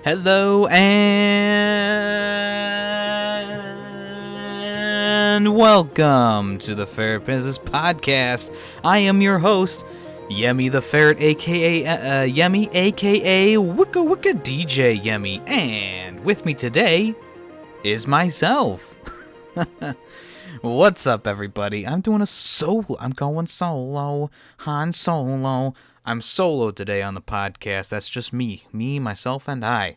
Hello and welcome to the Ferret Business Podcast. I am your host, YemmytheFerret, aka Yemmy, aka Wicca DJ Yemmy, and with me today is myself. What's up, everybody? I'm doing a solo. I'm going solo. Han Solo. I'm solo today on the podcast. That's just me, myself, and I.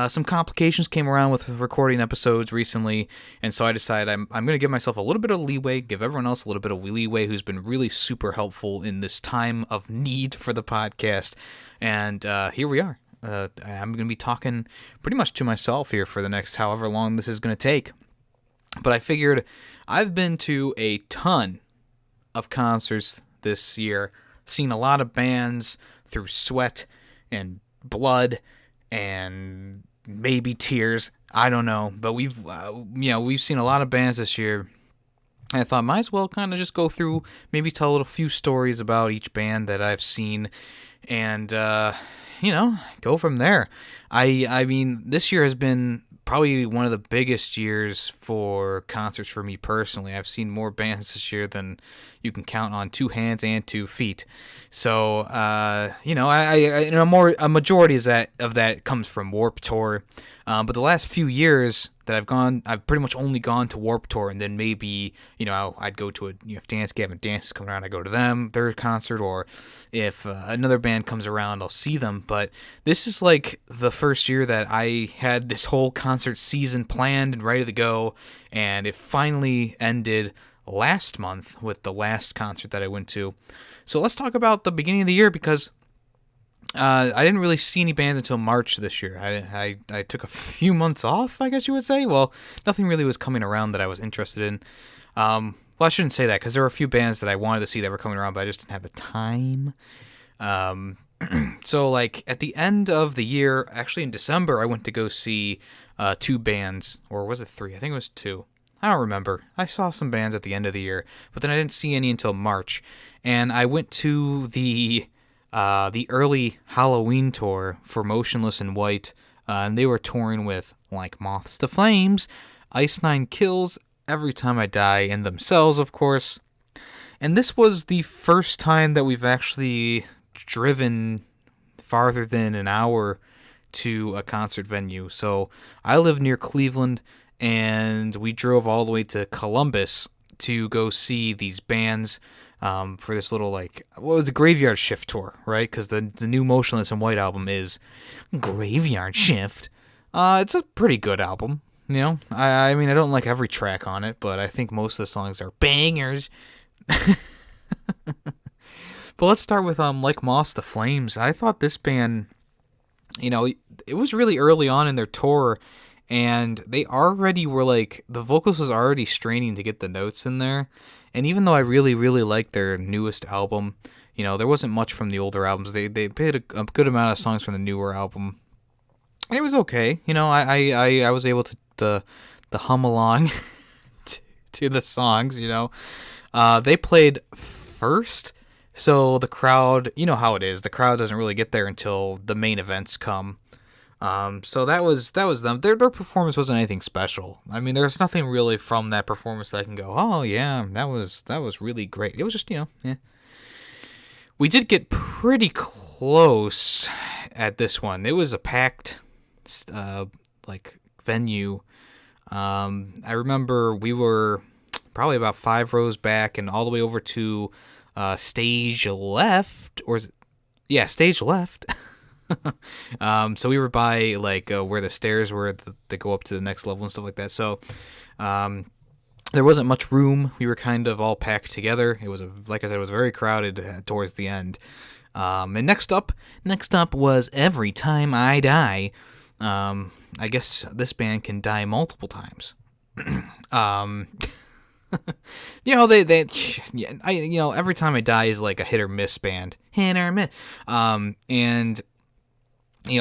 Some complications came around with recording episodes recently, and so I decided I'm going to give myself a little bit of leeway, give everyone else a little bit of leeway who's been really super helpful in this time of need for the podcast. And here we are. I'm going to be talking pretty much to myself here for the next however long this is going to take. But I figured I've been to a ton of concerts this year. Seen a lot of bands through sweat and blood and maybe tears. I don't know, but we've seen a lot of bands this year. And I thought might as well kind of just go through, maybe tell a few stories about each band that I've seen, and go from there. I mean, this year has been probably one of the biggest years for concerts for me personally. I've seen more bands this year than you can count on 2 hands and 2 feet. So, a majority of that comes from Warped Tour. But the last few years that I've pretty much only gone to Warped Tour, and then maybe, I'd go to if Dance Gavin Dance is coming around, I go to their concert, or if another band comes around, I'll see them. But this is like the first year that I had this whole concert season planned and ready to go, and it finally ended last month with the last concert that I went to. So let's talk about the beginning of the year, because I didn't really see any bands until March this year. I took a few months off, I guess you would say. Well, nothing really was coming around that I was interested in. Well, I shouldn't say that, because there were a few bands that I wanted to see that were coming around, but I just didn't have the time. So, like, at the end of the year, actually in December, I went to go see 2 bands. Or was it 3? I think it was 2. I don't remember. I saw some bands at the end of the year, but then I didn't see any until March. And I went to the early Halloween tour for Motionless in White, and they were touring with Like Moths to Flames, Ice Nine Kills, Every Time I Die, and themselves, of course. And this was the first time that we've actually driven farther than an hour to a concert venue. So I live near Cleveland, and we drove all the way to Columbus to go see these bands for this little, the Graveyard Shift tour, right? Because the new Motionless in White album is Graveyard Shift. It's a pretty good album, I mean, I don't like every track on it, but I think most of the songs are bangers. But let's start with Like Moths to Flames. I thought this band, it was really early on in their tour, and they already were the vocals was already straining to get the notes in there. And even though I really, really liked their newest album, there wasn't much from the older albums. They played a good amount of songs from the newer album. It was okay. I was able to hum along to the songs, They played first, so the crowd, you know how it is. The crowd doesn't really get there until the main events come. So that was them. Their performance wasn't anything special. I mean, there's nothing really from that performance that I can go, oh yeah, that was really great. It was just, yeah. We did get pretty close at this one. It was a packed, venue. I remember we were probably about 5 rows back and all the way over to stage left, stage left. So we were by where the stairs were to go up to the next level and stuff like that. So there wasn't much room. We were kind of all packed together. It was like I said, it was very crowded towards the end. And next up was Every Time I Die. I guess this band can die multiple times. Every Time I Die is like a hit or miss band. Hit or miss. And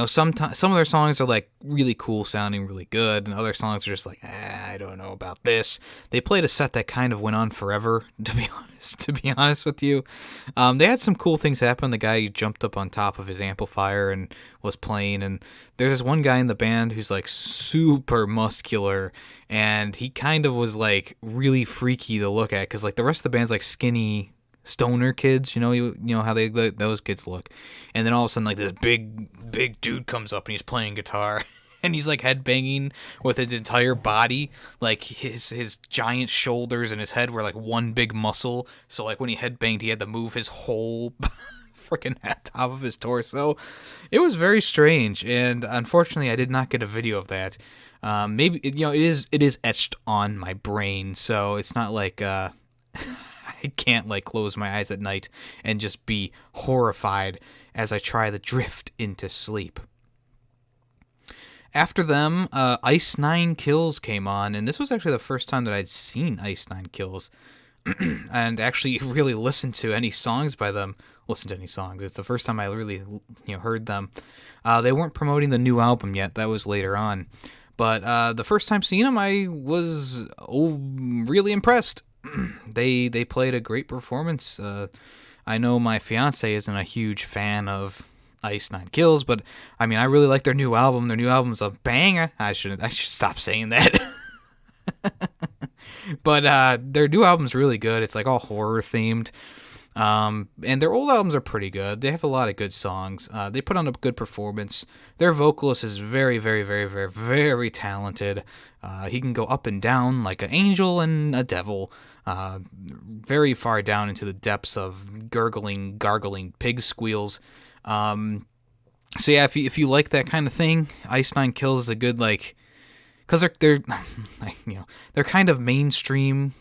some of their songs are like really cool sounding, really good, and other songs are just like, I don't know about this. They played a set that kind of went on forever, to be honest with you. They had some cool things happen. The guy jumped up on top of his amplifier and was playing, and there's this one guy in the band who's like super muscular, and he kind of was like really freaky to look at, because like the rest of the band's like skinny stoner kids, you know how those kids look, and then all of a sudden like this big dude comes up and he's playing guitar and he's like headbanging with his entire body, like his giant shoulders and his head were like one big muscle, so like when he headbanged he had to move his whole freaking top of his torso. It was very strange, and unfortunately I did not get a video of that. Maybe it is etched on my brain, so it's not like I can't like close my eyes at night and just be horrified as I try to drift into sleep. After them, Ice Nine Kills came on, and this was actually the first time that I'd seen Ice Nine Kills and actually really listened to any songs by them. It's the first time I really heard them. They weren't promoting the new album yet. That was later on. But the first time seeing them, I was really impressed. They played a great performance. I know my fiance isn't a huge fan of Ice Nine Kills, but I mean I really like their new album. Their new album's a banger. I should stop saying that. But their new album's really good. It's like all horror themed. And their old albums are pretty good. They have a lot of good songs. They put on a good performance. Their vocalist is very, very, very, very, very talented. He can go up and down like an angel and a devil. Very far down into the depths of gargling pig squeals. So yeah, if you like that kind of thing, Ice Nine Kills is a good because they're they're kind of mainstream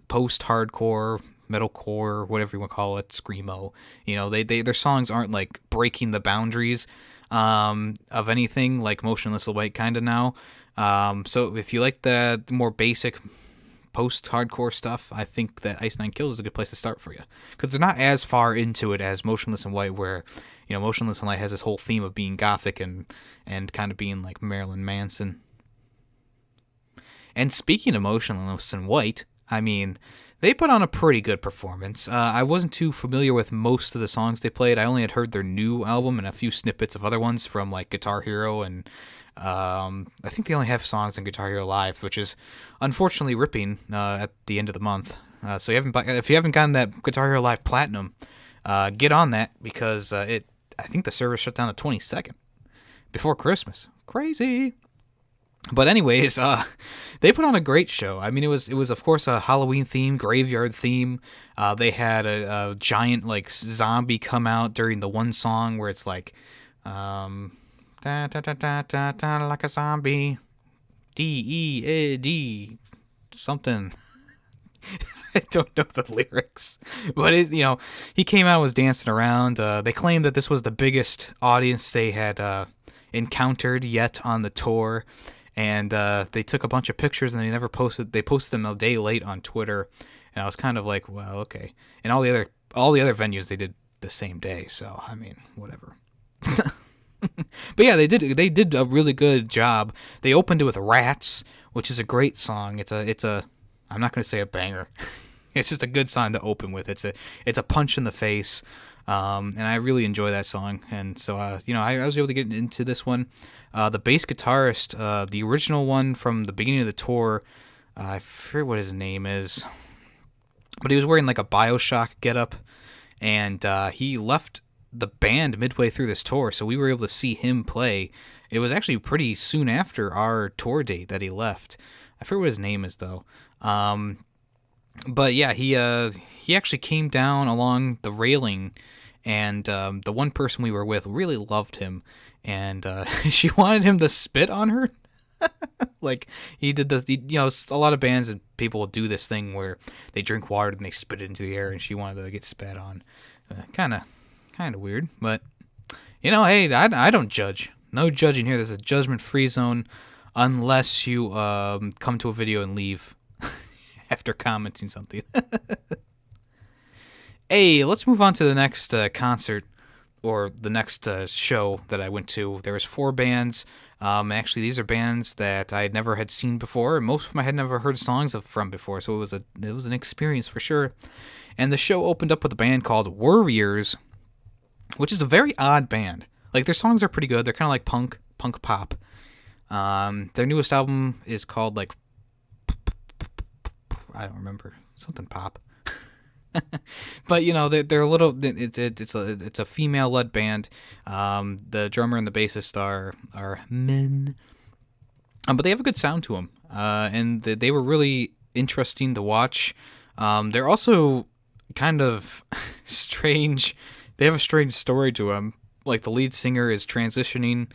post-hardcore, metalcore, whatever you want to call it, screamo. Their songs aren't like breaking the boundaries of anything like Motionless in White kind of now. So if you like the more basic post-hardcore stuff, I think that Ice Nine Kills is a good place to start for you, because they're not as far into it as Motionless in White, where Motionless in White has this whole theme of being gothic and kind of being like Marilyn Manson. And speaking of Motionless in White, I mean, they put on a pretty good performance. I wasn't too familiar with most of the songs they played. I only had heard their new album and a few snippets of other ones from like Guitar Hero, and I think they only have songs on Guitar Hero Live, which is unfortunately ripping at the end of the month. So if you haven't gotten that Guitar Hero Live Platinum, get on that, because I think the service shut down the 22nd before Christmas. Crazy. But anyways, they put on a great show. I mean, it was of course a Halloween theme, graveyard theme. They had a giant like zombie come out during the one song where it's like, da da da da da da like a zombie, D something. I don't know the lyrics, but he came out and was dancing around. They claimed that this was the biggest audience they had encountered yet on the tour. And they took a bunch of pictures and they posted them a day late on Twitter. And I was kind of like, well, okay. And all the other venues they did the same day. So, I mean, whatever. But yeah, they did a really good job. They opened it with Rats, which is a great song. It's a I'm not going to say a banger. It's just a good song to open with. It's a punch in the face. And I really enjoy that song. And so, I was able to get into this one. The bass guitarist, the original one from the beginning of the tour, I forget what his name is, but he was wearing like a BioShock getup, and he left the band midway through this tour, so we were able to see him play. It was actually pretty soon after our tour date that he left. I forget what his name is, though. But yeah, he actually came down along the railing, and the one person we were with really loved him, and she wanted him to spit on her. Like, he did this, a lot of bands and people will do this thing where they drink water and they spit it into the air, and she wanted to get spat on. Kind of weird, but hey, I don't judge. No judging here. There's a judgment-free zone, unless you come to a video and leave after commenting something. Hey, let's move on to the next concert. or the next show that I went to, there was 4 bands. Actually, these are bands that I never had seen before, and most of them I had never heard songs from before, so it was an experience for sure. And the show opened up with a band called Warriors, which is a very odd band. Like, their songs are pretty good. They're kind of like punk pop. Their newest album is called, like, I don't remember, something pop. But they're a little. It's a female led band. The drummer and the bassist are men, but they have a good sound to them. And they were really interesting to watch. They're also kind of strange. They have a strange story to them. Like, the lead singer is transitioning,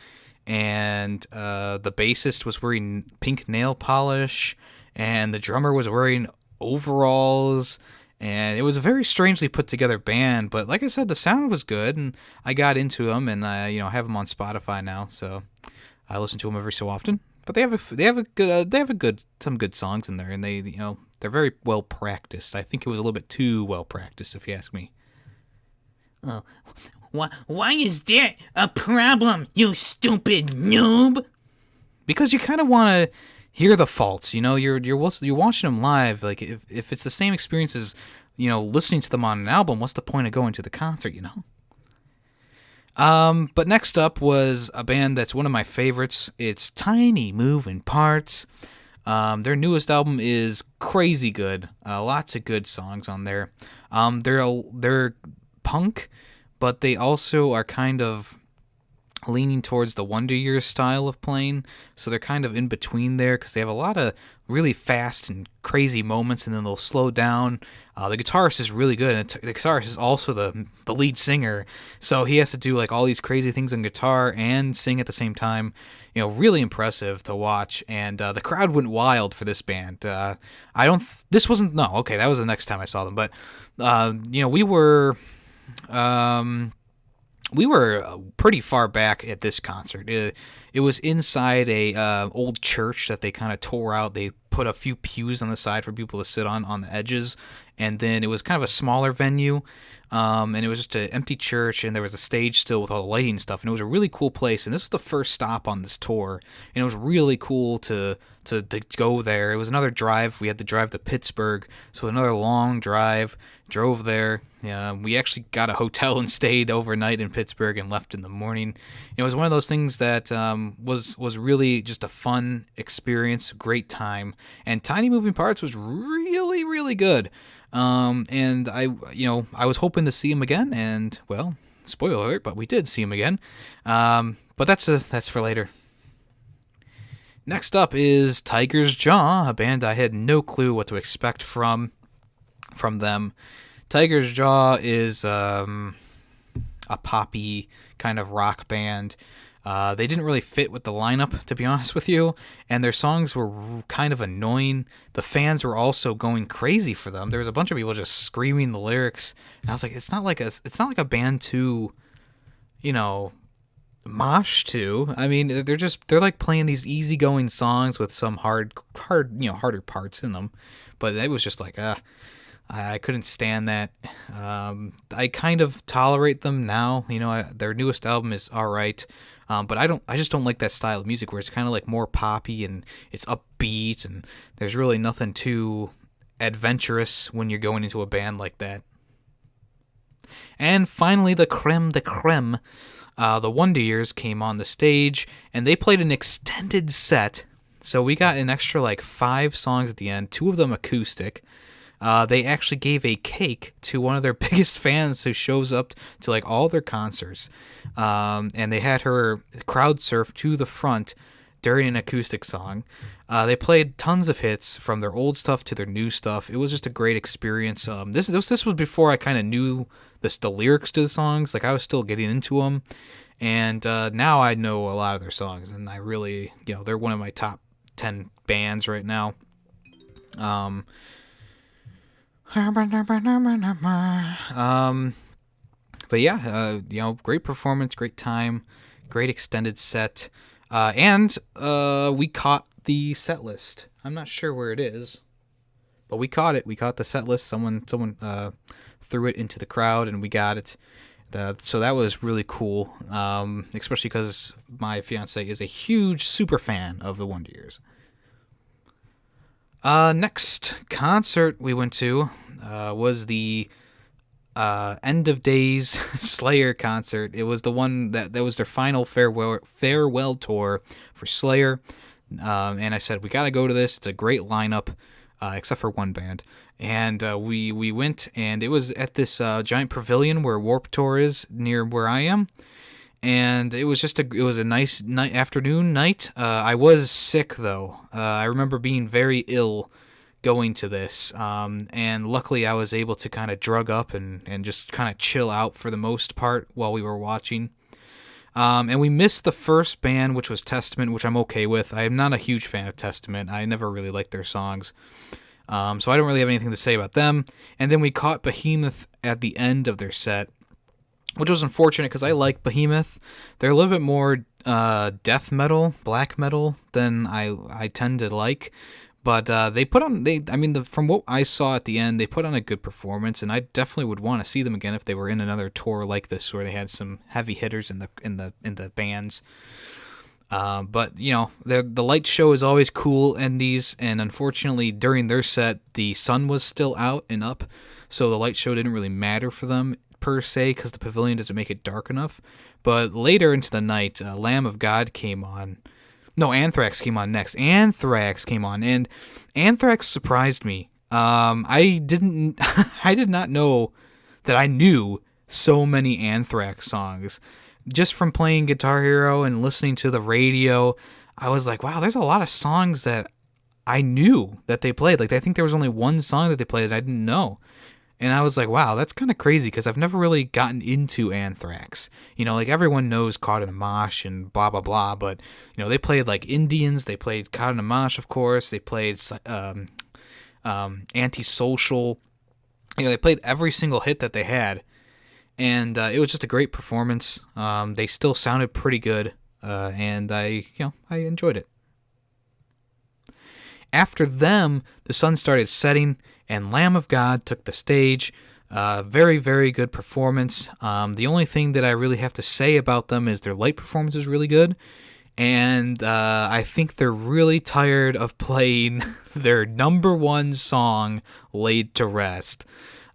and the bassist was wearing pink nail polish, and the drummer was wearing overalls. And it was a very strangely put together band, but like I said, the sound was good, and I got into them, and I have them on Spotify now, so I listen to them every so often. But they have some good songs in there, and they're very well practiced. I think it was a little bit too well practiced, if you ask me. Oh, why is that a problem, you stupid noob? Because you kind of want to hear the faults. You're watching them live. Like, if it's the same experience as listening to them on an album, what's the point of going to the concert? But next up was a band that's one of my favorites. It's Tiny Moving Parts. Their newest album is crazy good. Lots of good songs on there. They're punk, but they also are kind of leaning towards the Wonder Years style of playing, so they're kind of in between there, because they have a lot of really fast and crazy moments, and then they'll slow down. The guitarist is really good, and the guitarist is also the lead singer, so he has to do like all these crazy things on guitar and sing at the same time. Really impressive to watch, and the crowd went wild for this band. That was the next time I saw them, but we were pretty far back at this concert. It was inside a old church that they kind of tore out. They put a few pews on the side for people to sit on the edges, and then it was kind of a smaller venue, and it was just an empty church, and there was a stage still with all the lighting and stuff, and it was a really cool place. And this was the first stop on this tour, and it was really cool to go there. It was another drive. We had to drive to Pittsburgh, so another long drive. Drove there. We actually got a hotel and stayed overnight in Pittsburgh and left in the morning. It was one of those things that was really just a fun experience, great time. And Tiny Moving Parts was really, really good. And I was hoping to see him again, and well, spoiler alert, but we did see him again. But that's for later. Next up is Tiger's Jaw, a band I had no clue what to expect from them. Tiger's Jaw is a poppy kind of rock band. They didn't really fit with the lineup, to be honest with you, and their songs were kind of annoying. The fans were also going crazy for them. There was a bunch of people just screaming the lyrics, and I was like, it's not like a band to, mosh to. I mean, they're like playing these easygoing songs with some harder parts in them, but it was just like I couldn't stand that. I kind of tolerate them now. Their newest album is all right, but I just don't like that style of music where it's kind of like more poppy and it's upbeat, and there's really nothing too adventurous when you're going into a band like that. And finally, the creme de creme. The Wonder Years came on the stage, and they played an extended set. So we got an extra 5 songs at the end, 2 of them acoustic. They actually gave a cake to one of their biggest fans who shows up to all their concerts. And they had her crowd surf to the front during an acoustic song. They played tons of hits from their old stuff to their new stuff. It was just a great experience. This was before I kind of knew the lyrics to the songs. I was still getting into them. And now I know a lot of their songs. And I really, they're one of my top 10 bands right now. But yeah, great performance, great time, great extended set. And we caught the set list. I'm not sure where it is, but we caught it. We caught the set list. Someone threw it into the crowd, and we got it. So that was really cool, especially because my fiance is a huge super fan of the Wonder Years. Next concert we went to was the End of Days Slayer concert. It was the one that was their final farewell tour for Slayer. And I said, we got to go to this. It's a great lineup, except for one band. And we went, and it was at this giant pavilion where Warped Tour is, near where I am. And it was a nice night. I was sick, though. I remember being very ill going to this. And luckily I was able to kind of drug up and just kind of chill out for the most part while we were watching. And we missed the first band, which was Testament, which I'm okay with. I am not a huge fan of Testament. I never really liked their songs. So I don't really have anything to say about them. And then we caught Behemoth at the end of their set, which was unfortunate because I like Behemoth. They're a little bit more death metal, black metal than I tend to like. But they put on from what I saw at the end, they put on a good performance, and I definitely would want to see them again if they were in another tour like this where they had some heavy hitters in the bands. But you know, the light show is always cool in these, and unfortunately during their set the sun was still out and up, so the light show didn't really matter for them per se because the pavilion doesn't make it dark enough. But later into the night, Lamb of God came on. No, Anthrax came on next. Anthrax came on, and Anthrax surprised me. I did not know that I knew so many Anthrax songs. Just from playing Guitar Hero and listening to the radio, I was like, wow, there's a lot of songs that I knew that they played. Like, I think there was only one song that they played that I didn't know. And I was like, wow, that's kind of crazy because I've never really gotten into Anthrax. You know, like everyone knows Caught in a Mosh and blah, blah, blah. But, you know, they played like Indians. They played Caught in a Mosh, of course. They played Antisocial. You know, they played every single hit that they had. And it was just a great performance. They still sounded pretty good. And I enjoyed it. After them, the sun started setting, and Lamb of God took the stage. Very, very good performance. The only thing that I really have to say about them is their light performance is really good, and I think they're really tired of playing their number one song, Laid to Rest.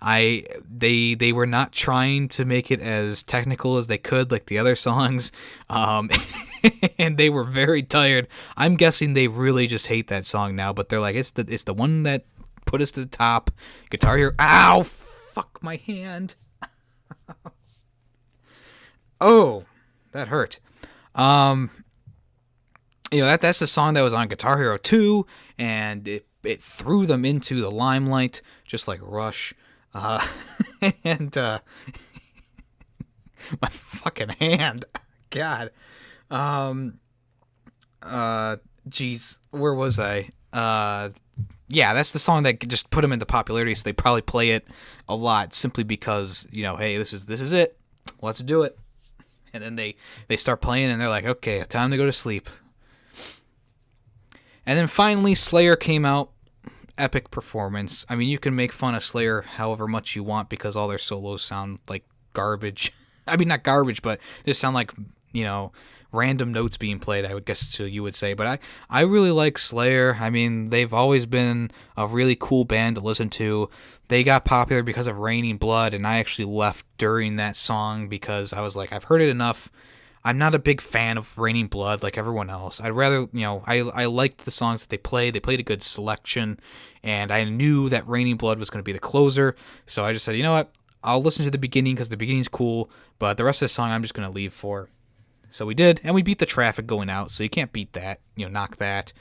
They were not trying to make it as technical as they could, like the other songs, and they were very tired. I'm guessing they really just hate that song now, but they're like, it's the one that put us to the top. Guitar Hero. Ow! Fuck my hand. Oh, that hurt. That's the song that was on Guitar Hero 2, and it threw them into the limelight, just like Rush. And my fucking hand. God. Geez, where was I? Yeah, that's the song that just put them into popularity, so they probably play it a lot simply because, hey, this is it. Let's do it. And then they start playing and they're like, okay, time to go to sleep. And then finally Slayer came out. Epic performance. I mean, you can make fun of Slayer however much you want because all their solos sound like garbage. I mean, not garbage, but they sound like, random notes being played, I would guess you would say. But I really like Slayer. I mean, they've always been a really cool band to listen to. They got popular because of Raining Blood, and I actually left during that song because I was like, I've heard it enough. I'm not a big fan of Raining Blood like everyone else. I'd rather, I liked the songs that they played. They played a good selection, and I knew that Raining Blood was going to be the closer. So I just said, you know what? I'll listen to the beginning because the beginning's cool, but the rest of the song I'm just going to leave for. So we did, and we beat the traffic going out, so you can't beat that, knock that.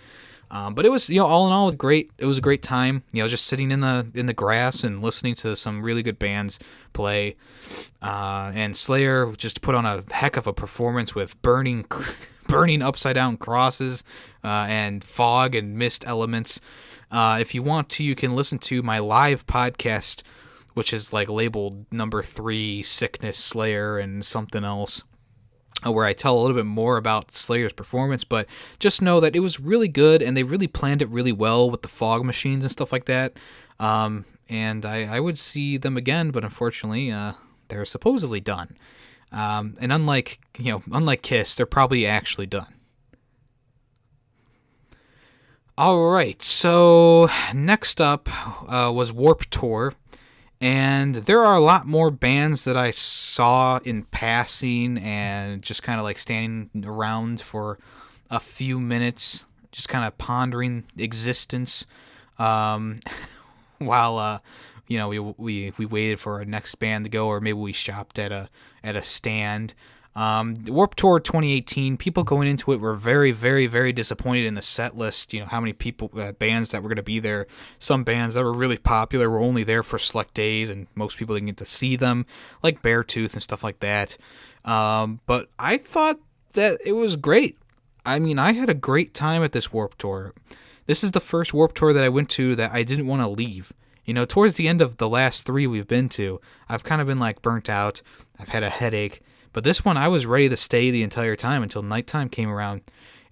But it was, all in all, it was great. It was a great time, just sitting in the grass and listening to some really good bands play. And Slayer just put on a heck of a performance with burning upside down crosses and fog and mist elements. If you want to, you can listen to my live podcast, which is like labeled number 3, Sickness, Slayer, and something else, where I tell a little bit more about Slayer's performance, but just know that it was really good, and they really planned it really well with the fog machines and stuff like that. And I would see them again, but unfortunately, They're supposedly done. And unlike Kiss, they're probably actually done. All right, so next up was Warped Tour, and there are a lot more bands that I saw in passing and just kind of like standing around for a few minutes, just kind of pondering existence, while we waited for our next band to go, or maybe we shopped at a stand. Warped Tour 2018, people going into it were very, very, very disappointed in the set list. How many bands that were going to be there. Some bands that were really popular were only there for select days, and most people didn't get to see them, like Beartooth and stuff like that. But I thought that it was great. I mean, I had a great time at this Warped Tour. This is the first Warped Tour that I went to that I didn't want to leave. Towards the end of the last 3 we've been to, I've kind of been like burnt out. I've had a headache. But this one, I was ready to stay the entire time until nighttime came around.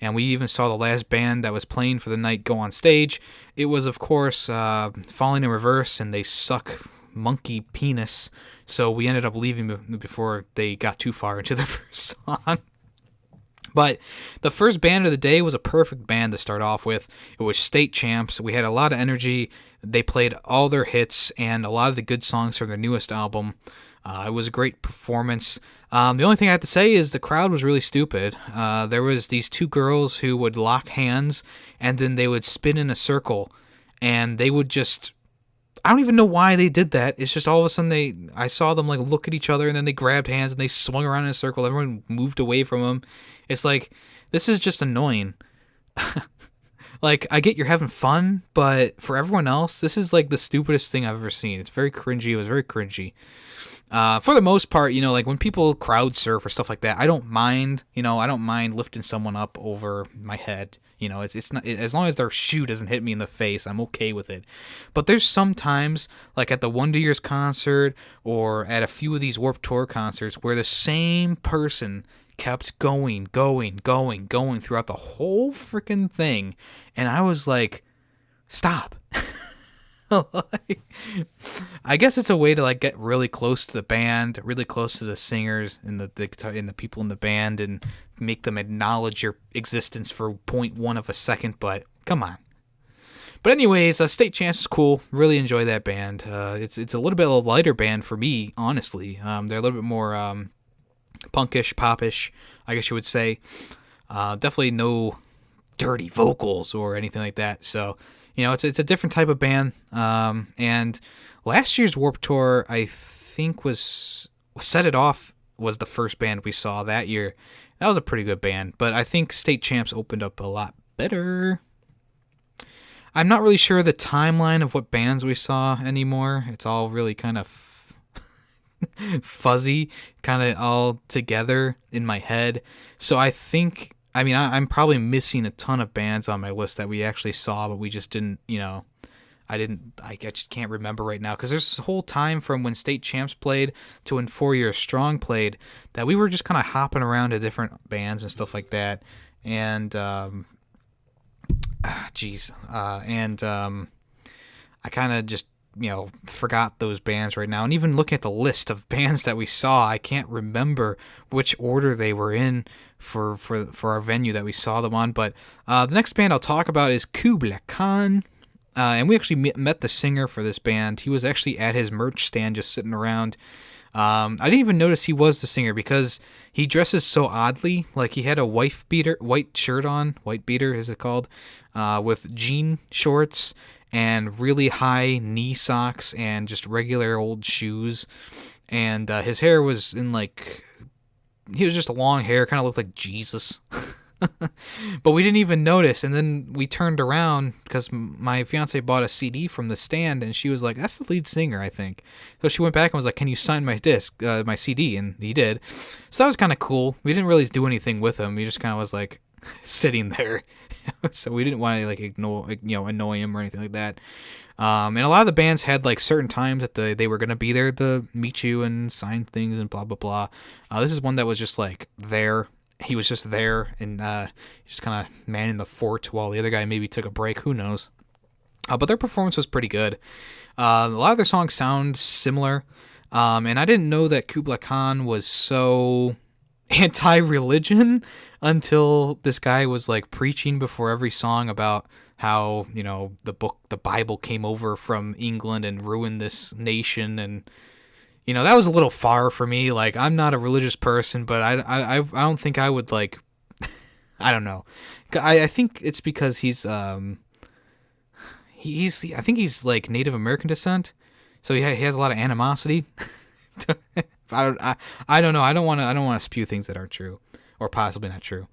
And we even saw the last band that was playing for the night go on stage. It was, of course, Falling in Reverse, and they suck monkey penis. So we ended up leaving before they got too far into their first song. But the first band of the day was a perfect band to start off with. It was State Champs. We had a lot of energy. They played all their hits and a lot of the good songs from their newest album. It was a great performance. The only thing I have to say is the crowd was really stupid. There was these 2 girls who would lock hands, and then they would spin in a circle, and they would just... I don't even know why they did that. It's just all of a sudden I saw them like look at each other, and then they grabbed hands and they swung around in a circle. Everyone moved away from them. It's like, this is just annoying. Like, I get you're having fun, but for everyone else, this is like the stupidest thing I've ever seen. It's very cringy. It was very cringy. For the most part, like when people crowd surf or stuff like that, I don't mind. I don't mind lifting someone up over my head. It's not, as long as their shoe doesn't hit me in the face, I'm okay with it. But there's sometimes, like at the Wonder Years concert or at a few of these Warped Tour concerts, where the same person kept going throughout the whole freaking thing, and I was like, stop. I guess it's a way to like get really close to the band, really close to the singers and the people in the band, and make them acknowledge your existence for 0.1 of a second. But come on. But anyways, State Champs is cool. Really enjoy that band. It's a little bit of a lighter band for me, honestly. They're a little bit more punkish, popish, I guess you would say. Definitely no dirty vocals or anything like that. So. It's a different type of band, and last year's Warped Tour, I think, Set It Off was the first band we saw that year. That was a pretty good band, but I think State Champs opened up a lot better. I'm not really sure the timeline of what bands we saw anymore. It's all really kind of fuzzy, kind of all together in my head. So I think... I'm probably missing a ton of bands on my list that we actually saw, but we just didn't, I just can't remember right now, because there's this whole time from when State Champs played to when 4 Year Strong played that we were just kind of hopping around to different bands and stuff like that. And, I kind of just, forgot those bands right now. And even looking at the list of bands that we saw, I can't remember which order they were in for our venue that we saw them on. But the next band I'll talk about is Kubla-Khan. And we actually met the singer for this band. He was actually at his merch stand just sitting around. I didn't even notice he was the singer because he dresses so oddly. Like, he had a white shirt on, white beater is it called, with jean shorts and really high knee socks and just regular old shoes. And his hair was he was just long hair, kind of looked like Jesus. But we didn't even notice, and then we turned around because my fiance bought a CD from the stand, and she was like, "That's the lead singer, I think." So she went back and was like, "Can you sign my disc, my CD?" And he did. So that was kind of cool. We didn't really do anything with him. He just kind of was like sitting there, so we didn't want to annoy him or anything like that. And a lot of the bands had certain times that they were gonna be there to meet you and sign things and blah blah blah. This is one that was just there. He was just there and just kind of manning the fort while the other guy maybe took a break. Who knows? But their performance was pretty good. A lot of their songs sound similar. And I didn't know that Kublai Khan was so anti-religion until this guy was like preaching before every song about how, the Bible came over from England and ruined this nation. And that was a little far for me. Like, I'm not a religious person, but I don't think I would, like, I don't know. I think it's because I think he's like Native American descent, so he has a lot of animosity. I don't know. I don't want to spew things that aren't true or possibly not true.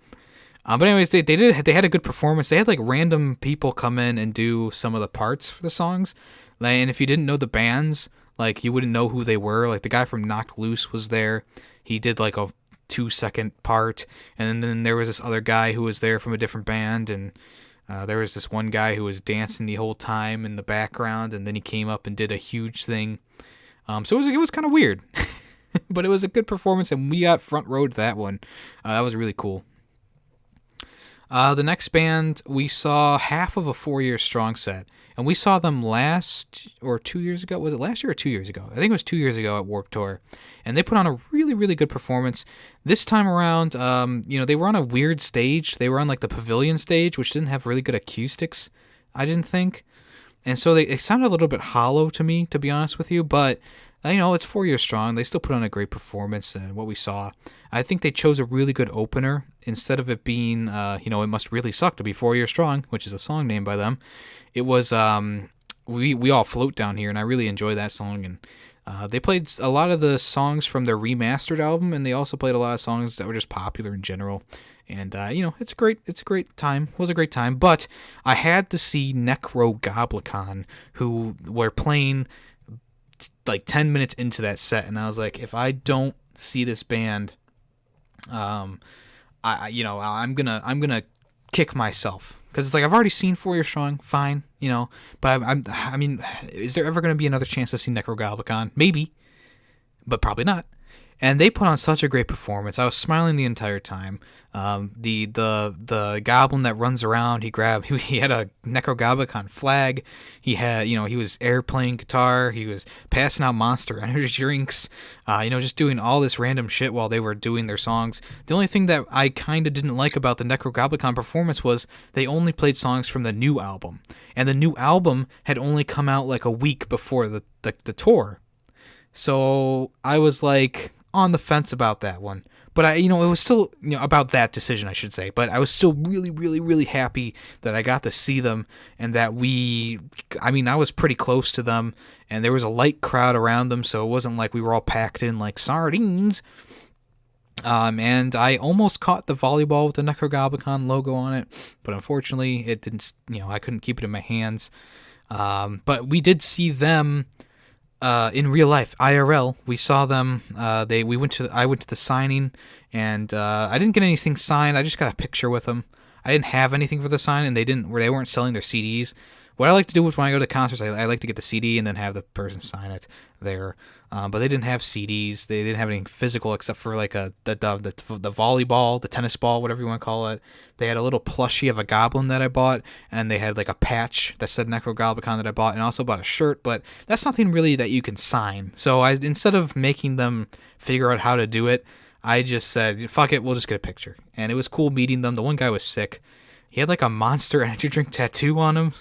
But anyways, they had a good performance. They had like random people come in and do some of the parts for the songs, and if you didn't know the bands, like, you wouldn't know who they were. Like, the guy from Knocked Loose was there. He did like a 2-second part, and then there was this other guy who was there from a different band, and there was this one guy who was dancing the whole time in the background, and then he came up and did a huge thing. So it was kind of weird, but it was a good performance, and we got front row to that one. That was really cool. The next band, we saw half of a 4-year strong set, and we saw them last or 2 years ago. Was it last year or 2 years ago? I think it was 2 years ago at Warped Tour, and they put on a really, really good performance. This time around, they were on a weird stage. They were on like the pavilion stage, which didn't have really good acoustics, I didn't think, and so it sounded a little bit hollow to me, to be honest with you, but it's 4 years strong. They still put on a great performance, and what we saw, I think they chose a really good opener instead of it being, it must really suck to be 4 years strong, which is a song named by them. It was, we all float down here, and I really enjoy that song. And they played a lot of the songs from their remastered album, and they also played a lot of songs that were just popular in general. And it's a great time. It was a great time. But I had to see Nekrogoblikon, who were playing like 10 minutes into that set, and I was like, if I don't see this band, I'm gonna kick myself, because it's like, I've already seen 4 Years Strong, fine, but I mean, is there ever gonna be another chance to see Nekrogoblikon? Maybe, but probably not. And they put on such a great performance. I was smiling the entire time. The goblin that runs around, he had a Nekrogoblikon flag. He had, he was airplaying guitar. He was passing out Monster Energy drinks. Just doing all this random shit while they were doing their songs. The only thing that I kind of didn't like about the Nekrogoblikon performance was they only played songs from the new album, and the new album had only come out like a week before the tour. So I was like on the fence about that one, but it was still, about that decision, I should say, but I was still really, really, really happy that I got to see them, and that I was pretty close to them, and there was a light crowd around them, so it wasn't like we were all packed in like sardines. And I almost caught the volleyball with the Nekrogoblikon logo on it, but unfortunately it didn't, I couldn't keep it in my hands. But we did see them in real life, IRL. We saw them. I went to the signing, and I didn't get anything signed. I just got a picture with them. I didn't have anything for the sign, and they weren't selling their CDs. What I like to do is when I go to concerts, I like to get the CD and then have the person sign it there. But they didn't have CDs. They didn't have anything physical except for like the volleyball, the tennis ball, whatever you want to call it. They had a little plushie of a goblin that I bought, and they had like a patch that said Nekrogoblikon that I bought, and I also bought a shirt. But that's nothing really that you can sign. So instead of making them figure out how to do it, I just said, fuck it, we'll just get a picture. And it was cool meeting them. The one guy was sick. He had like a Monster Energy drink tattoo on him.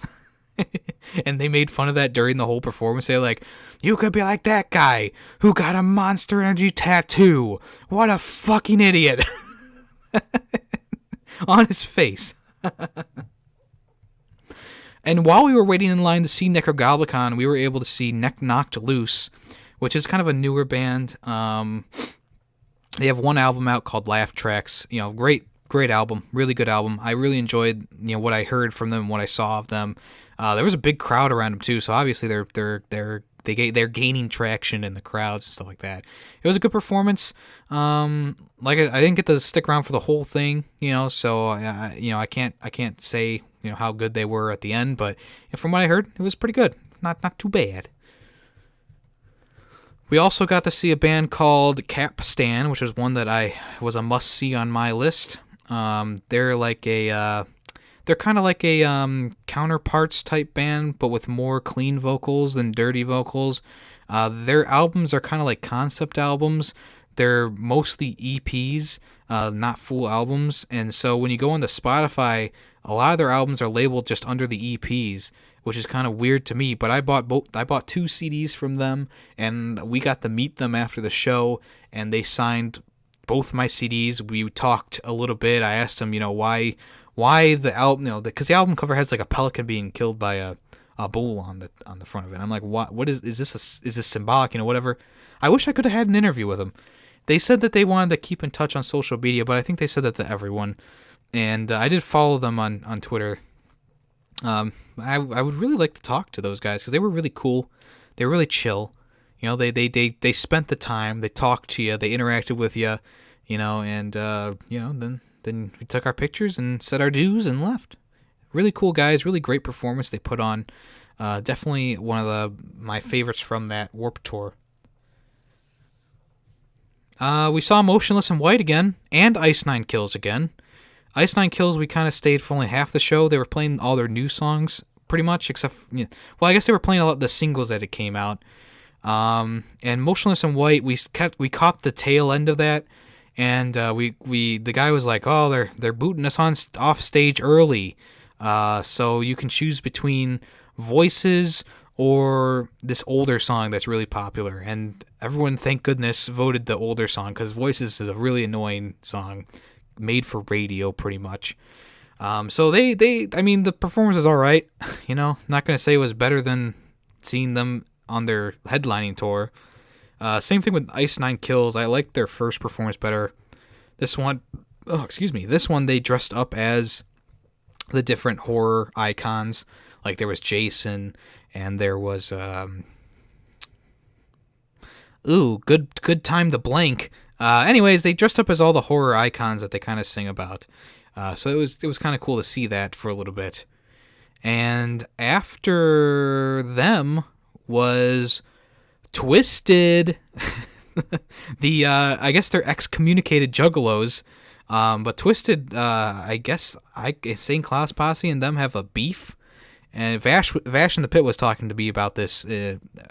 And they made fun of that during the whole performance. They're like, you could be like that guy who got a Monster Energy tattoo. What a fucking idiot. On his face. And while we were waiting in line to see Nekrogoblikon, we were able to see Knocked Loose, which is kind of a newer band. They have one album out called Laugh Tracks. Great album, really good album. I really enjoyed what I heard from them, what I saw of them. There was a big crowd around them too, so obviously they're gaining traction in the crowds and stuff like that. It was a good performance. I didn't get to stick around for the whole thing, so I can't say how good they were at the end, but from what I heard, it was pretty good. Not too bad. We also got to see a band called Capstan, which was one that was a must see on my list. They're kind of like a counterparts type band, but with more clean vocals than dirty vocals. Their albums are kind of like concept albums. They're mostly EPs, not full albums. And so when you go onto Spotify, a lot of their albums are labeled just under the EPs, which is kind of weird to me. But I bought 2 CDs from them, and we got to meet them after the show, and they signed both my CDs. We talked a little bit. I asked them, why the album, because the album cover has like a pelican being killed by a bull on the front of it. I'm like, what is this symbolic, whatever. I wish I could have had an interview with them. They said that they wanted to keep in touch on social media, but I think they said that to everyone. And I did follow them on Twitter. I would really like to talk to those guys because they were really cool. They were really chill. They spent the time. They talked to you. They interacted with you. And then we took our pictures and said our dues and left. Really cool guys. Really great performance they put on. Definitely one of my favorites from that Warped Tour. We saw Motionless in White again, and Ice Nine Kills again. Ice Nine Kills, we kind of stayed for only half the show. They were playing all their new songs, pretty much, except, well, I guess they were playing a lot of the singles that it came out. And Motionless in White, we caught the tail end of that, and the guy was like, oh, they're booting us off stage early, so you can choose between Voices or this older song that's really popular. And everyone, thank goodness, voted the older song, because Voices is a really annoying song, made for radio pretty much. So the performance is all right. Not going to say it was better than seeing them on their headlining tour. Same thing with Ice Nine Kills. I liked their first performance better. This one, they dressed up as the different horror icons. Like there was Jason, and there was Good Time to Blank. Anyways, they dressed up as all the horror icons that they kind of sing about. So it was kind of cool to see that for a little bit. And after them was Twisted. I guess they're excommunicated juggalos. But Twisted, I guess St. Claus Posse and them have a beef. And Vash in the Pit was talking to me about this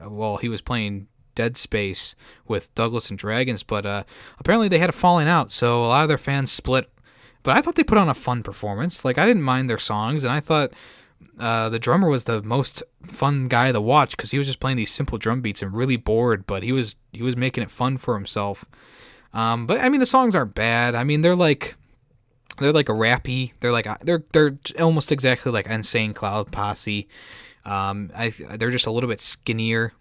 while he was playing Dead Space with Douglas and Dragons, but apparently they had a falling out, so a lot of their fans split. But I thought they put on a fun performance. Like, I didn't mind their songs, and I thought the drummer was the most fun guy to watch because he was just playing these simple drum beats and really bored, but he was making it fun for himself. But the songs aren't bad. They're like a rappy. They're almost exactly like Insane Cloud Posse. They're just a little bit skinnier.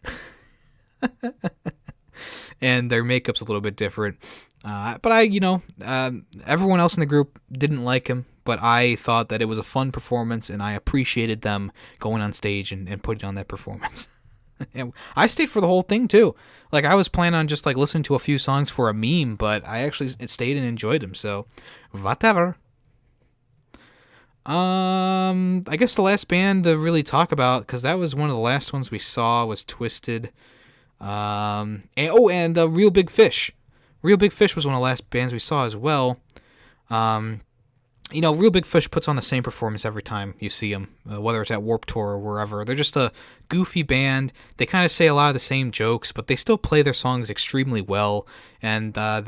And their makeup's a little bit different. But everyone else in the group didn't like him, but I thought that it was a fun performance, and I appreciated them going on stage and putting on that performance. And I stayed for the whole thing, too. Like, I was planning on just, listening to a few songs for a meme, but I actually stayed and enjoyed them, so whatever. I guess the last band to really talk about, because that was one of the last ones we saw, was Twisted. And Real Big Fish. Real Big Fish was one of the last bands we saw as well. Real Big Fish puts on the same performance every time you see them, whether it's at Warped Tour or wherever. They're just a goofy band. They kind of say a lot of the same jokes, but they still play their songs extremely well. And the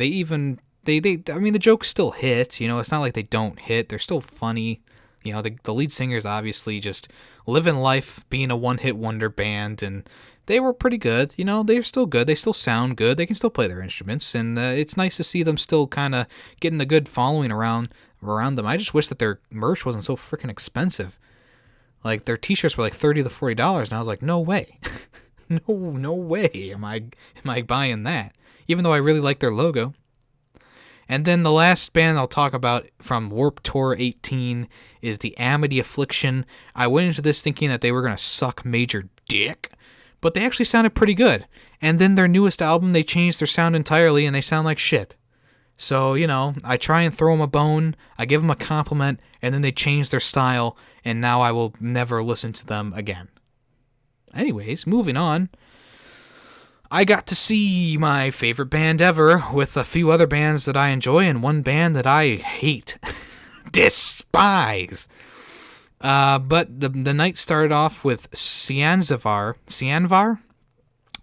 jokes still hit. It's not like they don't hit. They're still funny. The lead singer is obviously just living life, being a one-hit wonder band, and they were pretty good. They're still good. They still sound good. They can still play their instruments, and it's nice to see them still kind of getting a good following around them. I just wish that their merch wasn't so freaking expensive. Like, their t-shirts were like $30 to $40, and I was like, no way. no way am I buying that, even though I really like their logo. And then the last band I'll talk about from Warped Tour 18 is the Amity Affliction. I went into this thinking that they were going to suck major dick, but they actually sounded pretty good. And then their newest album, they changed their sound entirely, and they sound like shit. So, I try and throw them a bone, I give them a compliment, and then they change their style, and now I will never listen to them again. Anyways, moving on. I got to see my favorite band ever with a few other bands that I enjoy and one band that I hate. Despise. But the night started off with Cianvar,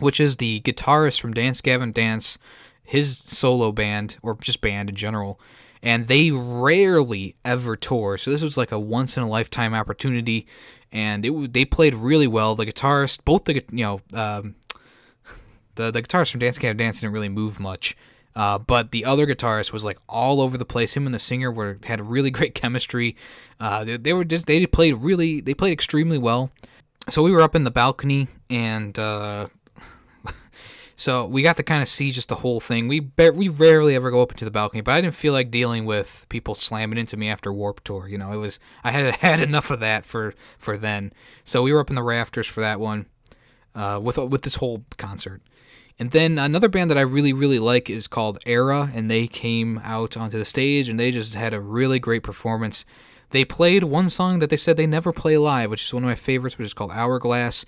which is the guitarist from Dance Gavin Dance, his solo band, or just band in general. And they rarely ever tour, so this was like a once-in-a-lifetime opportunity, and they played really well. The guitarist, the guitarist from Dance Gavin Dance didn't really move much, but the other guitarist was like all over the place. Him and the singer had really great chemistry. They played extremely well. So we were up in the balcony, and so we got to kind of see just the whole thing. We rarely ever go up into the balcony, but I didn't feel like dealing with people slamming into me after Warped Tour. I had had enough of that for then. So we were up in the rafters for that one, with this whole concert. And then another band that I really, really like is called Era, and they came out onto the stage, and they just had a really great performance. They played one song that they said they never play live, which is one of my favorites, which is called Hourglass.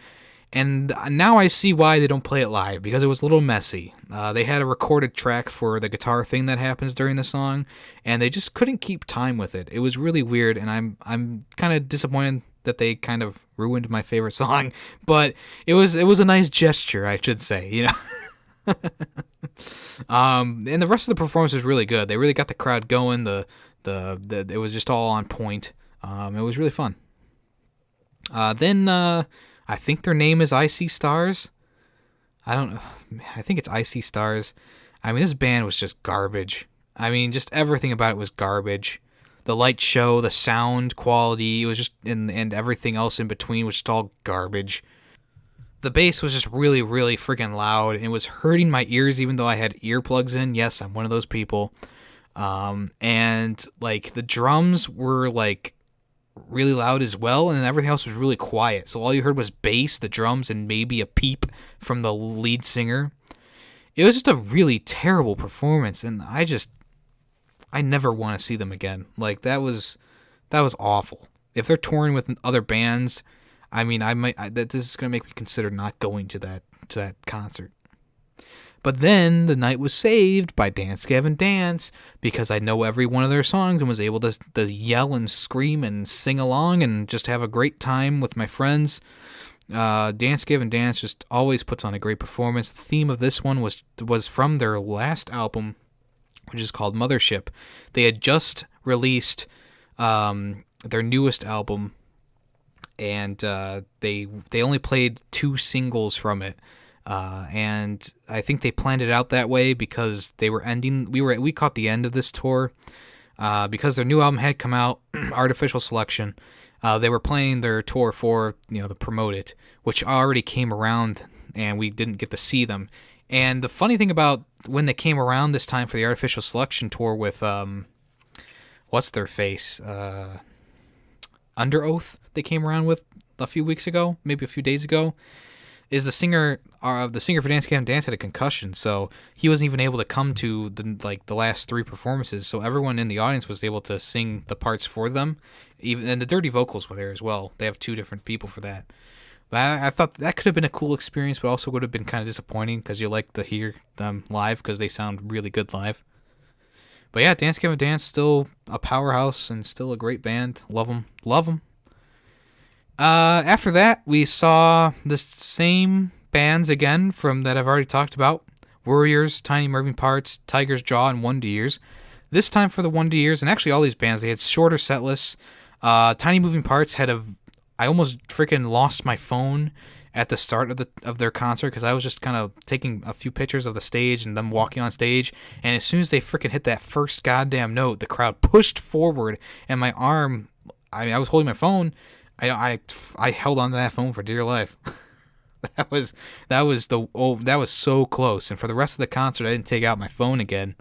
And now I see why they don't play it live, because it was a little messy. They had a recorded track for the guitar thing that happens during the song, and they just couldn't keep time with it. It was really weird, and I'm kind of disappointed that they kind of ruined my favorite song. But it was a nice gesture, I should say, and the rest of the performance was really good. They really got the crowd going. It was just all on point. It was really fun. Then I think their name is Icy Stars. I don't know. I think it's Icy Stars. I mean, this band was just garbage. I mean, just everything about it was garbage. The light show, the sound quality, it was just, and everything else in between was just all garbage. The bass was just really, really freaking loud. And it was hurting my ears even though I had earplugs in. Yes, I'm one of those people. And like the drums were like really loud as well, and then everything else was really quiet. So all you heard was bass, the drums, and maybe a peep from the lead singer. It was just a really terrible performance, and I never want to see them again. Like that was awful. If they're touring with other bands, I mean, this is gonna make me consider not going to that concert. But then the night was saved by Dance Gavin Dance, because I know every one of their songs and was able to yell and scream and sing along and just have a great time with my friends. Dance Gavin Dance just always puts on a great performance. The theme of this one was from their last album, which is called Mothership. They had just released their newest album, and they only played 2 singles from it. And I think they planned it out that way because they were ending. We caught the end of this tour because their new album had come out, Artificial Selection. They were playing their tour for to promote it, which already came around, and we didn't get to see them. And the funny thing about when they came around this time for the Artificial Selection tour with what's their face, Under Oath, they came around with a few weeks ago, maybe a few days ago. Is the singer for Dance Gavin Dance had a concussion, so he wasn't even able to come to the last 3 performances. So everyone in the audience was able to sing the parts for them, and the Dirty Vocals were there as well. They have 2 different people for that. But I thought that could have been a cool experience, but also would have been kind of disappointing because you like to hear them live because they sound really good live. But yeah, Dance Gavin Dance, still a powerhouse and still a great band. Love them. After that, we saw the same bands again from that I've already talked about. Warriors, Tiny Moving Parts, Tiger's Jaw, and Wonder Years. This time for the Wonder Years, and actually all these bands, they had shorter set lists. Tiny Moving Parts I almost freaking lost my phone at the start of their concert because I was just kind of taking a few pictures of the stage and them walking on stage, and as soon as they freaking hit that first goddamn note, the crowd pushed forward, and my arm, I was holding my phone, I held on to that phone for dear life. that was so close, and for the rest of the concert I didn't take out my phone again.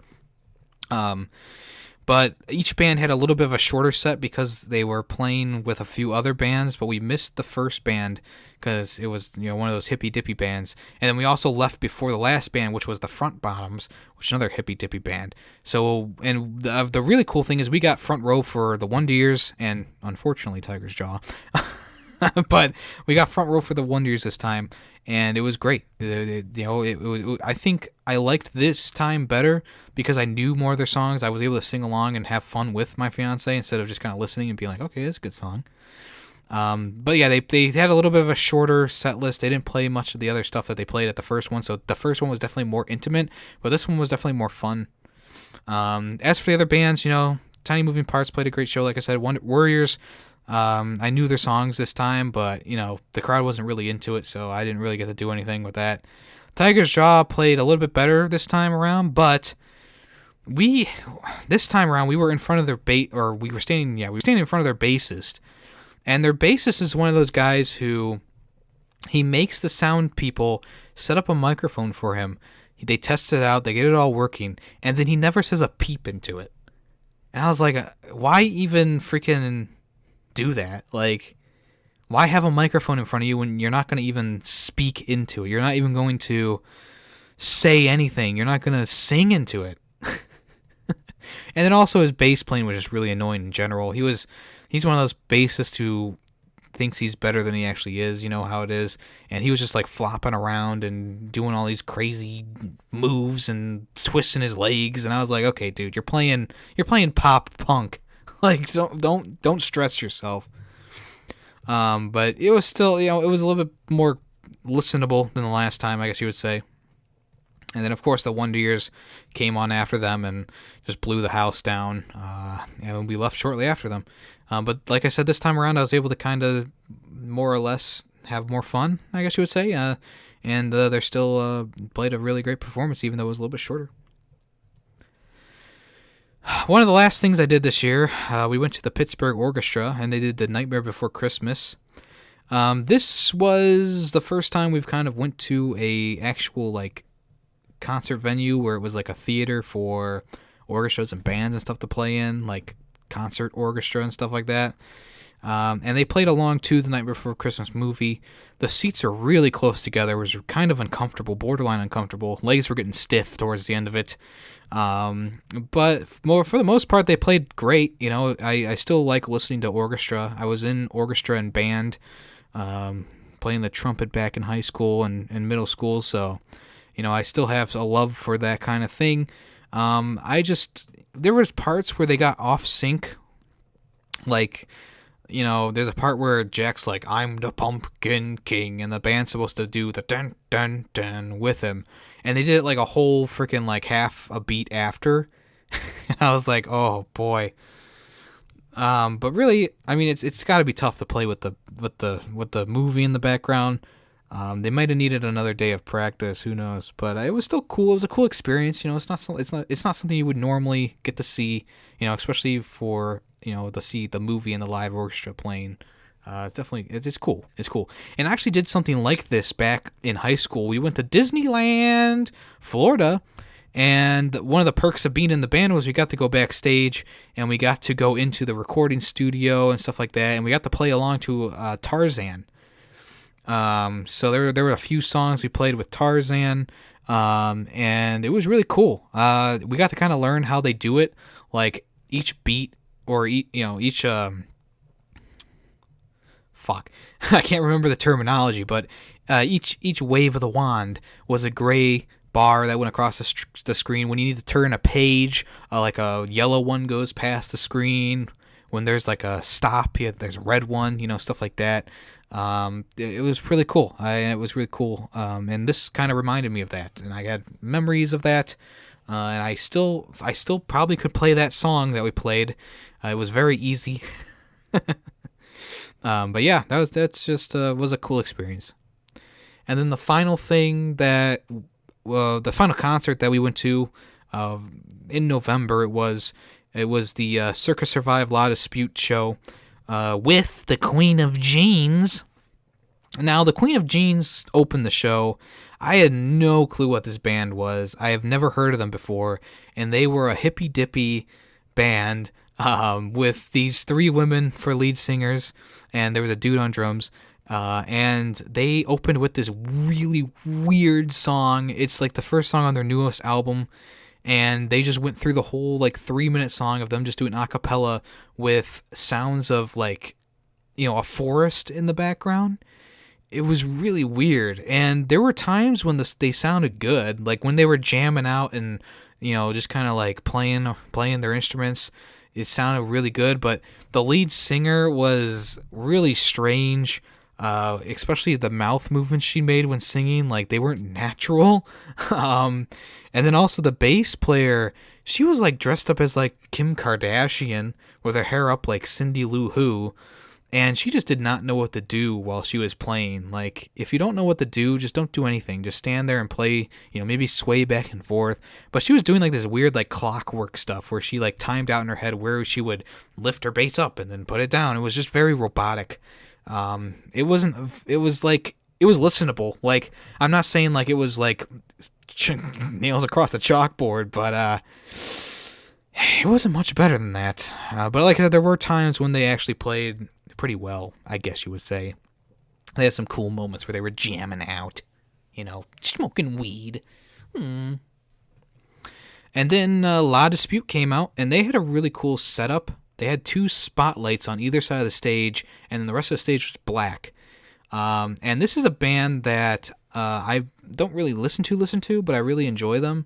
But each band had a little bit of a shorter set because they were playing with a few other bands, but we missed the first band because it was one of those hippy dippy bands, and then we also left before the last band, which was the Front Bottoms, which is another hippy dippy band. So, and the really cool thing is we got front row for the Wonder Years and unfortunately Tiger's Jaw, but we got front row for the Wonder Years this time, and it was great. I think I liked this time better because I knew more of their songs. I was able to sing along and have fun with my fiance instead of just kind of listening and being like, okay, that's a good song. But yeah, they had a little bit of a shorter set list. They didn't play much of the other stuff that they played at the first one, so the first one was definitely more intimate, but this one was definitely more fun. As for the other bands, Tiny Moving Parts played a great show. Like I said, Warriors, I knew their songs this time, but the crowd wasn't really into it, so I didn't really get to do anything with that. Tiger's Jaw played a little bit better this time around, but this time around we were in front of their we were standing in front of their bassist, and their bassist is one of those guys who he makes the sound people set up a microphone for him. They test it out, they get it all working, and then he never says a peep into it. And I was like, why even freaking do that? Like, why have a microphone in front of you when you're not going to even speak into it? You're not even going to say anything. You're not going to sing into it. And then also his bass playing was just really annoying in general. He's one of those bassists who thinks he's better than he actually is. You know how it is. And he was just like flopping around and doing all these crazy moves and twisting his legs. And I was like, okay, dude, you're playing pop punk. Like, don't stress yourself. But it was still, it was a little bit more listenable than the last time, I guess you would say. And then, of course, the Wonder Years came on after them and just blew the house down. And we left shortly after them. But like I said, this time around, I was able to kind of more or less have more fun, I guess you would say. And they're still played a really great performance, even though it was a little bit shorter. One of the last things I did this year, we went to the Pittsburgh Orchestra, and they did The Nightmare Before Christmas. This was the first time we've kind of went to a actual, like, concert venue where it was like a theater for orchestras and bands and stuff to play in, like concert orchestra and stuff like that. And they played along to the Night Before Christmas movie. The seats are really close together. It was kind of uncomfortable, borderline uncomfortable. Legs were getting stiff towards the end of it. But for the most part, they played great. I still like listening to orchestra. I was in orchestra and band, playing the trumpet back in high school and middle school. So, I still have a love for that kind of thing. There was parts where they got off sync. Like, there's a part where Jack's like, I'm the Pumpkin King, and the band's supposed to do the dun dun dun with him. And they did it like a whole freaking like half a beat after. And I was like, oh boy. But really, I mean, it's got to be tough to play with the movie in the background. They might have needed another day of practice, who knows? But it was still cool. It was a cool experience. It's not something you would normally get to see. Especially for to see the movie and the live orchestra playing. It's definitely it's cool. It's cool. And I actually did something like this back in high school. We went to Disneyland, Florida. And one of the perks of being in the band was we got to go backstage and we got to go into the recording studio and stuff like that. And we got to play along to Tarzan. So there were a few songs we played with Tarzan, and it was really cool. We got to kind of learn how they do it, like each beat or each I can't remember the terminology, but each wave of the wand was a gray bar that went across the screen. When you need to turn a page, like a yellow one goes past the screen. When there's like a stop, there's a red one, stuff like that. It was really cool. And this kind of reminded me of that, and I had memories of that. And I still probably could play that song that we played. It was very easy. But yeah, that's just was a cool experience. And then the final thing the final concert that we went to in November, it was the Circus Survive La Dispute show with the Queen of Jeans. Now, the Queen of Jeans opened the show. I had no clue what this band was. I have never heard of them before, and they were a hippy-dippy band with these three women for lead singers, and there was a dude on drums. And they opened with this really weird song. It's like the first song on their newest album, and they just went through the whole like 3-minute song of them just doing a cappella with sounds of like, a forest in the background. It was really weird, and there were times when they sounded good, like when they were jamming out and just kind of like playing their instruments. it sounded really good, but the lead singer was really strange. Especially the mouth movements she made when singing, like they weren't natural. And then also the bass player, she was like dressed up as like Kim Kardashian with her hair up like Cindy Lou Who, and she just did not know what to do while she was playing. Like, if you don't know what to do, just don't do anything. Just stand there and play, maybe sway back and forth. But she was doing like this weird like clockwork stuff where she like timed out in her head where she would lift her bass up and then put it down. It was just very robotic. It was listenable. Like, I'm not saying like it was like nails across the chalkboard, but it wasn't much better than that. But like I said, there were times when they actually played pretty well, I guess you would say. They had some cool moments where they were jamming out, smoking weed. And then La Dispute came out, and they had a really cool setup. They had 2 spotlights on either side of the stage, and then the rest of the stage was black. And this is a band that I don't really listen to, but I really enjoy them.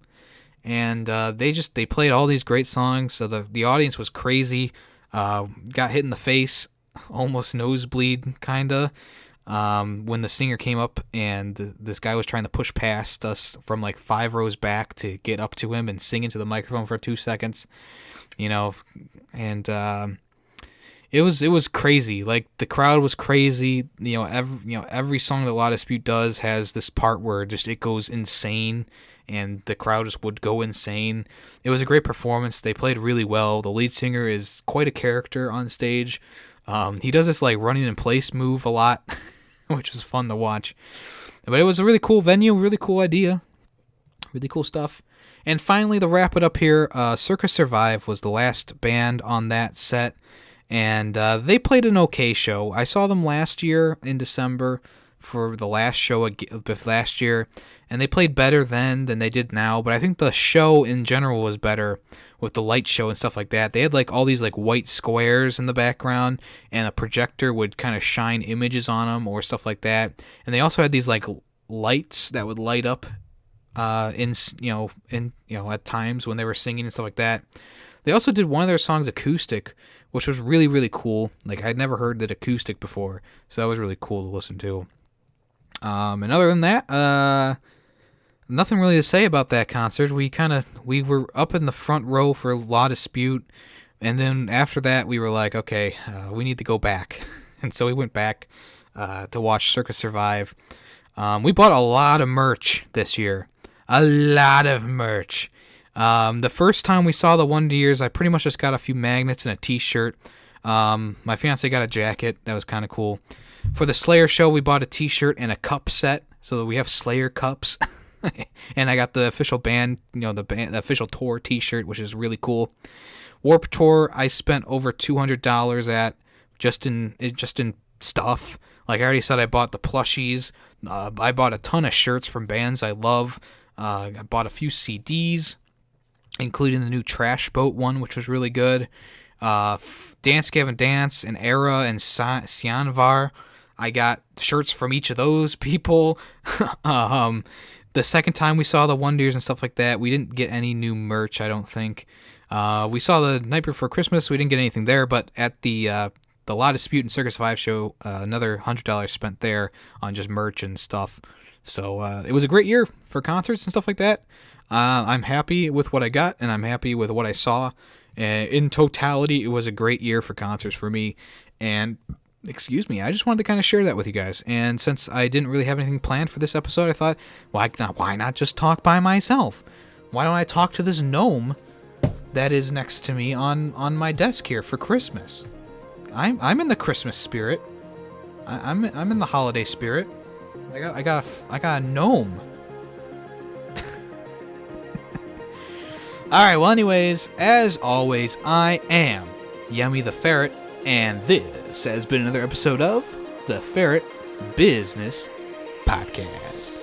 And they played all these great songs, so the audience was crazy. Got hit in the face, almost nosebleed, kinda, when the singer came up and this guy was trying to push past us from like 5 rows back to get up to him and sing into the microphone for 2 seconds, and it was crazy. Like, the crowd was crazy. Every song that La Dispute does has this part where just it goes insane, and the crowd just would go insane. It was a great performance. They played really well. The lead singer is quite a character on stage. He does this like running in place move a lot, which is fun to watch. But it was a really cool venue, really cool idea, really cool stuff. And finally, to wrap it up here, Circus Survive was the last band on that set, and they played an okay show. I saw them last year in December for the last show of last year, and they played better then than they did now, but I think the show in general was better with the light show and stuff like that. They had like all these like white squares in the background, and a projector would kind of shine images on them or stuff like that. And they also had these like lights that would light up at times when they were singing and stuff like that. They also did one of their songs acoustic, which was really, really cool. Like, I'd never heard that acoustic before, so that was really cool to listen to. And other than that, nothing really to say about that concert. We were up in the front row for La Dispute, and then after that we were like, okay, we need to go back. And so we went back to watch Circus Survive. We bought a lot of merch this year. A lot of merch. The first time we saw the Wonder Years, I pretty much just got a few magnets and a t-shirt. My fiance got a jacket. That was kind of cool. For the Slayer show, we bought a t-shirt and a cup set, so that we have Slayer cups. And I got the official band, the official tour t-shirt, which is really cool. Warped Tour, I spent over $200 at just in stuff. Like I already said, I bought the plushies. I bought a ton of shirts from bands I love. I bought a few CDs, including the new Trash Boat one, which was really good. Dance Gavin Dance and Era and Sianvar. I got shirts from each of those people. The second time we saw the Wonders and stuff like that, we didn't get any new merch, I don't think. We saw the Night Before Christmas, we didn't get anything there, but at the La Dispute and Circus Survive show, another $100 spent there on just merch and stuff. So it was a great year for concerts and stuff like that. I'm happy with what I got, and I'm happy with what I saw. In totality, it was a great year for concerts for me. And I just wanted to kind of share that with you guys. And since I didn't really have anything planned for this episode, I thought, why not just talk by myself? Why don't I talk to this gnome that is next to me on my desk here for Christmas? I'm in the Christmas spirit. I'm in the holiday spirit. I got a gnome. All right. Well, anyways, as always, I am YemmytheFerret, and this has been another episode of the Ferret Business Podcast.